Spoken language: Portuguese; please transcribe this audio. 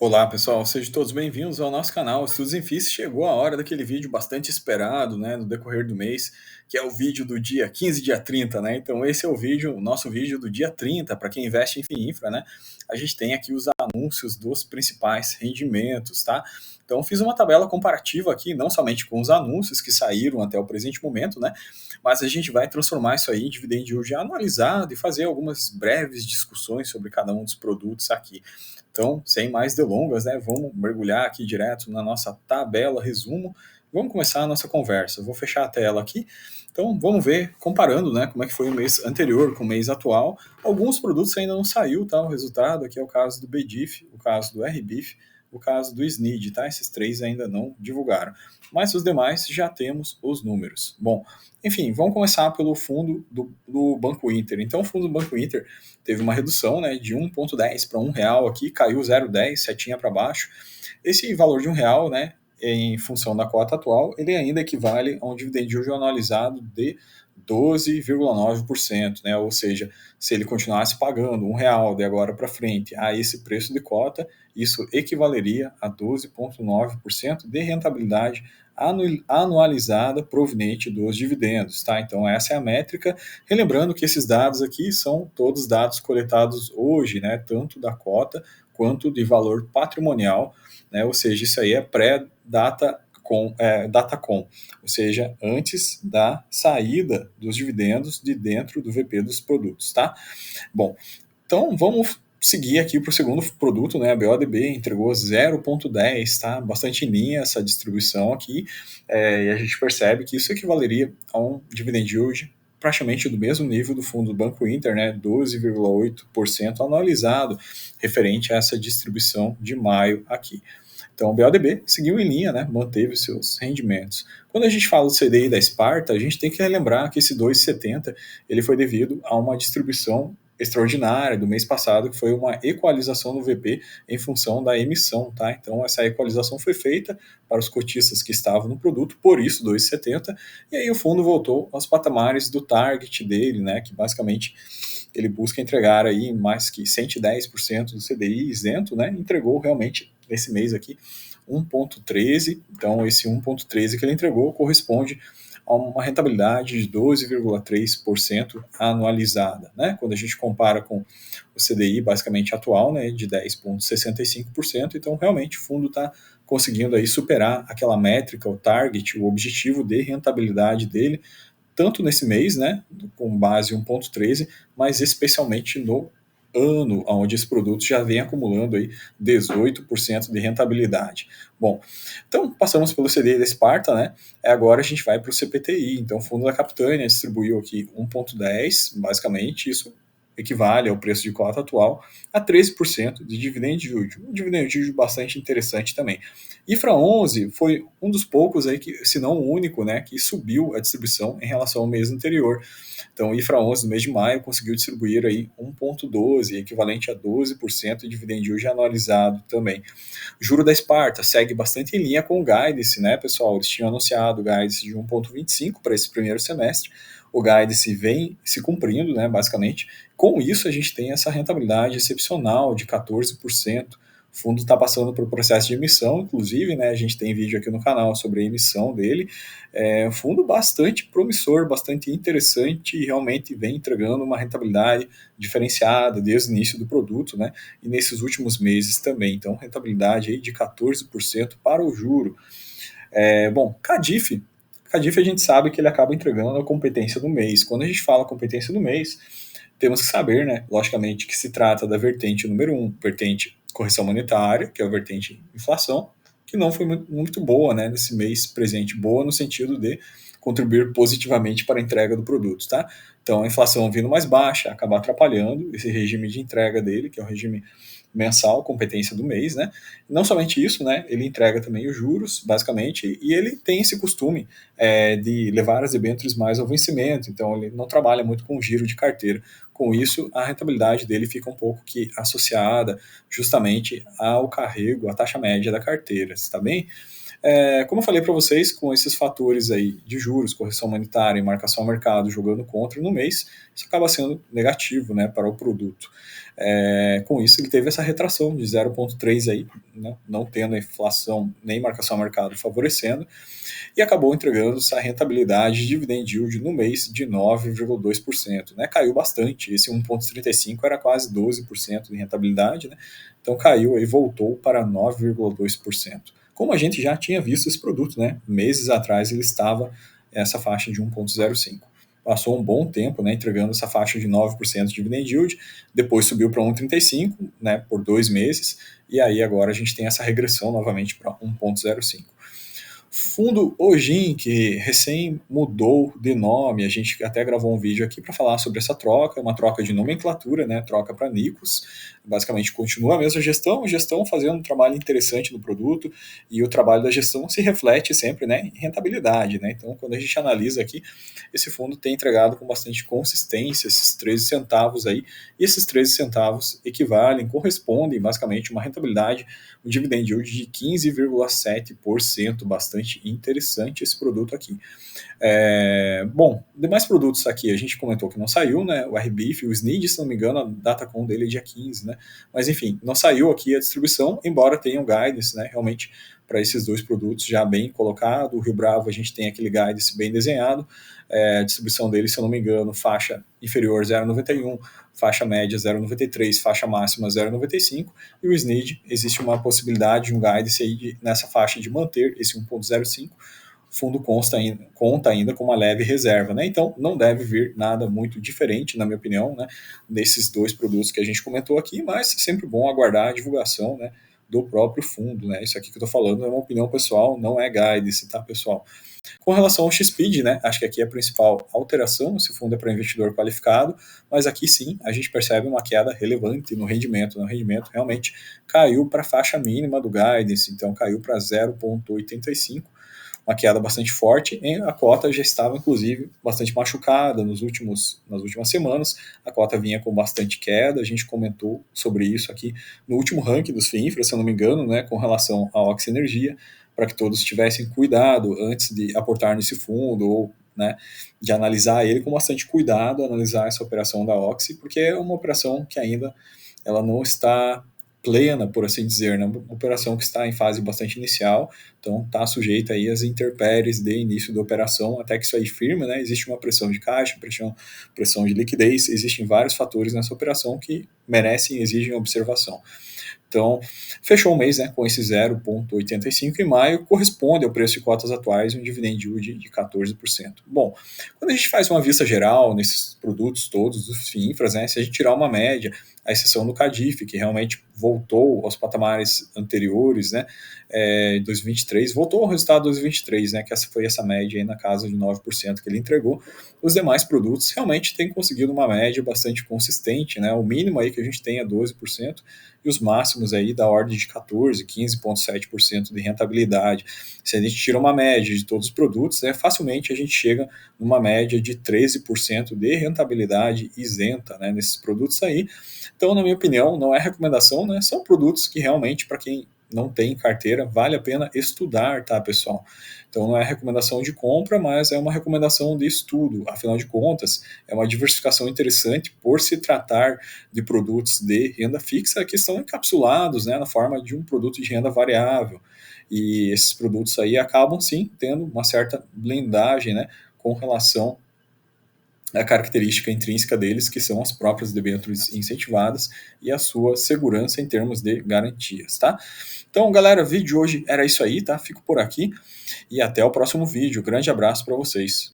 Olá pessoal, sejam todos bem-vindos ao nosso canal Estudos em FIS. Chegou a hora daquele vídeo bastante esperado, né, no decorrer do mês, que é o vídeo do dia 15 e dia 30, né? Então esse é o nosso vídeo do dia 30, para quem investe em FII Infra, né? A gente tem aqui os anúncios dos principais rendimentos, tá? Então fiz uma tabela comparativa aqui, não somente com os anúncios que saíram até o presente momento, né? Mas a gente vai transformar isso aí em dividend yield anualizado e fazer algumas breves discussões sobre cada um dos produtos aqui. Então, sem mais delongas, né, vamos mergulhar aqui direto na nossa tabela resumo. Vamos começar a nossa conversa. Eu vou fechar a tela aqui. Então, vamos ver, comparando, né, como é que foi o mês anterior com o mês atual. Alguns produtos ainda não saiu, tá, o resultado. Aqui é o caso do BDIF, o caso do RBIF, o caso do SNID, tá? Esses três ainda não divulgaram. Mas os demais já temos os números. Bom, enfim, vamos começar pelo fundo do Banco Inter. Então, o fundo do Banco Inter teve uma redução, né, de 1,10 para R$ 1 aqui, caiu 0,10, setinha para baixo. Esse valor de R$ 1, né, em função da cota atual, ele ainda equivale a um dividend yield anualizado de 12,9%, né? Ou seja, se ele continuasse pagando R$ 1 de agora para frente a esse preço de cota, isso equivaleria a 12,9% de rentabilidade anualizada proveniente dos dividendos, tá? Então essa é a métrica, relembrando que esses dados aqui são todos dados coletados hoje, né? Tanto da cota quanto de valor patrimonial, né? Ou seja, isso aí é pré-data Datacom, ou seja, antes da saída dos dividendos de dentro do VP dos produtos, tá? Bom, então vamos seguir aqui para o segundo produto, né? A BODB entregou 0,10, tá? Bastante em linha essa distribuição aqui, e a gente percebe que isso equivaleria a um dividend yield praticamente do mesmo nível do fundo do Banco Inter, né? 12,8% anualizado, referente a essa distribuição de maio aqui. Então, o BODB seguiu em linha, né, manteve seus rendimentos. Quando a gente fala do CDI da Sparta, a gente tem que relembrar que esse 2,70 ele foi devido a uma distribuição extraordinária do mês passado, que foi uma equalização no VP em função da emissão, tá? Então, essa equalização foi feita para os cotistas que estavam no produto, por isso 2,70, e aí o fundo voltou aos patamares do target dele, né, que basicamente ele busca entregar aí mais que 110% do CDI isento, né? Entregou realmente esse mês aqui 1,13. Então, esse 1,13 que ele entregou corresponde a uma rentabilidade de 12,3% anualizada, né? Quando a gente compara com o CDI basicamente atual, né, de 10,65%, então realmente o fundo está conseguindo aí superar aquela métrica, o target, o objetivo de rentabilidade dele, tanto nesse mês, né, com base 1,13, mas especialmente no ano, onde esse produto já vem acumulando aí 18% de rentabilidade. Bom, então passamos pelo CDI da Sparta, né? Agora a gente vai para o CPTI. Então, o fundo da Capitânia distribuiu aqui 1,10, basicamente, isso equivale ao preço de cota atual a 13% de dividend yield. Um dividend yield bastante interessante também. IFRA 11 foi um dos poucos aí que, se não o único, né, que subiu a distribuição em relação ao mês anterior. Então, o IFRA 11 no mês de maio conseguiu distribuir aí 1,12, equivalente a 12% de dividend yield anualizado também. O juro da Sparta segue bastante em linha com o guidance, né, pessoal? Eles tinham anunciado o guidance de 1,25 para esse primeiro semestre. O guidance vem se cumprindo, né, basicamente. Com isso, a gente tem essa rentabilidade excepcional de 14%. O fundo está passando por processo de emissão, inclusive, né? A gente tem vídeo aqui no canal sobre a emissão dele. É um fundo bastante promissor, bastante interessante e realmente vem entregando uma rentabilidade diferenciada desde o início do produto, né? E nesses últimos meses também. Então, rentabilidade aí de 14% para o juro. Bom, Cadif a gente sabe que ele acaba entregando a competência do mês. Quando a gente fala competência do mês, temos que saber, né, logicamente, que se trata da vertente número 1, vertente correção monetária, que é a vertente inflação, que não foi muito boa, né, nesse mês presente. Boa no sentido de contribuir positivamente para a entrega do produto, tá? Então, a inflação vindo mais baixa, acaba atrapalhando esse regime de entrega dele, que é o regime mensal, competência do mês, né? Não somente isso, né? Ele entrega também os juros, basicamente, e ele tem esse costume de levar as debêntures mais ao vencimento, então ele não trabalha muito com giro de carteira. Com isso, a rentabilidade dele fica um pouco que associada justamente ao carrego, à taxa média da carteira, está bem? Como eu falei para vocês, com esses fatores aí de juros, correção monetária e marcação ao mercado jogando contra no mês, isso acaba sendo negativo, né, para o produto. Com isso, ele teve essa retração de 0,3 aí, né, não tendo a inflação nem marcação ao mercado favorecendo, e acabou entregando essa rentabilidade de dividend yield no mês de 9,2%. Né? Caiu bastante, esse 1,35 era quase 12% de rentabilidade, né? Então caiu e voltou para 9,2%. Como a gente já tinha visto esse produto, né? Meses atrás ele estava essa faixa de 1,05. Passou um bom tempo, né, entregando essa faixa de 9% de dividend yield, depois subiu para 1,35, né, por 2 meses, e aí agora a gente tem essa regressão novamente para 1,05. Fundo Ogin, que recém mudou de nome, a gente até gravou um vídeo aqui para falar sobre essa troca, uma troca de nomenclatura, né, troca para Nicos, basicamente continua a mesma gestão fazendo um trabalho interessante no produto, e o trabalho da gestão se reflete sempre, né, em rentabilidade, né, então quando a gente analisa aqui, esse fundo tem entregado com bastante consistência esses 13 centavos aí, e esses 13 centavos correspondem basicamente a uma rentabilidade, um dividend yield de 15,7%, bastante interessante esse produto aqui. Bom, demais produtos aqui a gente comentou que não saiu, né? O RBIF, o SNID, se não me engano, a datacom dele é dia 15, né? Mas enfim, não saiu aqui a distribuição, embora tenha um guidance, né? Realmente para esses dois produtos já bem colocado. O Rio Bravo a gente tem aquele guidance bem desenhado, a distribuição dele, se eu não me engano, faixa inferior 0,91, faixa média 0,93, faixa máxima 0,95, e o SNID existe uma possibilidade de um guidance aí nessa faixa de manter esse 1,05. O fundo conta ainda com uma leve reserva, né? Então não deve vir nada muito diferente, na minha opinião, né, desses dois produtos que a gente comentou aqui, mas sempre bom aguardar a divulgação, né, do próprio fundo, né? Isso aqui que eu estou falando é uma opinião pessoal, não é guidance, tá, pessoal? Com relação ao XPID, né, acho que aqui é a principal alteração, esse fundo é para investidor qualificado, mas aqui sim a gente percebe uma queda relevante no rendimento. O rendimento realmente caiu para a faixa mínima do guidance, então caiu para 0,85, uma queda bastante forte. A cota já estava, inclusive, bastante machucada nas últimas semanas. A cota vinha com bastante queda. A gente comentou sobre isso aqui no último ranking dos FIINFRA, se eu não me engano, né, com relação à Oxy Energia, para que todos tivessem cuidado antes de aportar nesse fundo ou, né, de analisar ele com bastante cuidado, analisar essa operação da Oxy, porque é uma operação que ainda ela não está plena, por assim dizer, né? Uma operação que está em fase bastante inicial, então está sujeita aí às intempéries de início da operação, até que isso aí firme, né? Existe uma pressão de caixa, pressão de liquidez, existem vários fatores nessa operação que merecem e exigem observação. Então, fechou o mês, né, com esse 0,85 em maio, corresponde ao preço de cotas atuais, um dividend yield de 14%. Bom, quando a gente faz uma vista geral nesses produtos todos dos FIINFRAs, né, se a gente tirar uma média, a exceção do CADIF, que realmente voltou aos patamares anteriores, né, em 2023, voltou ao resultado de 2023, né, que essa foi essa média aí na casa de 9% que ele entregou. Os demais produtos realmente têm conseguido uma média bastante consistente, né, o mínimo aí que a gente tem é 12%, e os máximos aí da ordem de 14%, 15,7% de rentabilidade. Se a gente tira uma média de todos os produtos, né, facilmente a gente chega numa média de 13% de rentabilidade isenta, né, nesses produtos aí. Então, na minha opinião, não é recomendação, né, são produtos que realmente, para quem não tem carteira, vale a pena estudar, tá, pessoal? Então não é recomendação de compra, mas é uma recomendação de estudo. Afinal de contas, é uma diversificação interessante por se tratar de produtos de renda fixa que estão encapsulados, né, na forma de um produto de renda variável. E esses produtos aí acabam, sim, tendo uma certa blindagem, né, com relação a característica intrínseca deles, que são as próprias debêntures incentivadas e a sua segurança em termos de garantias, tá? Então, galera, o vídeo de hoje era isso aí, tá? Fico por aqui e até o próximo vídeo. Grande abraço para vocês.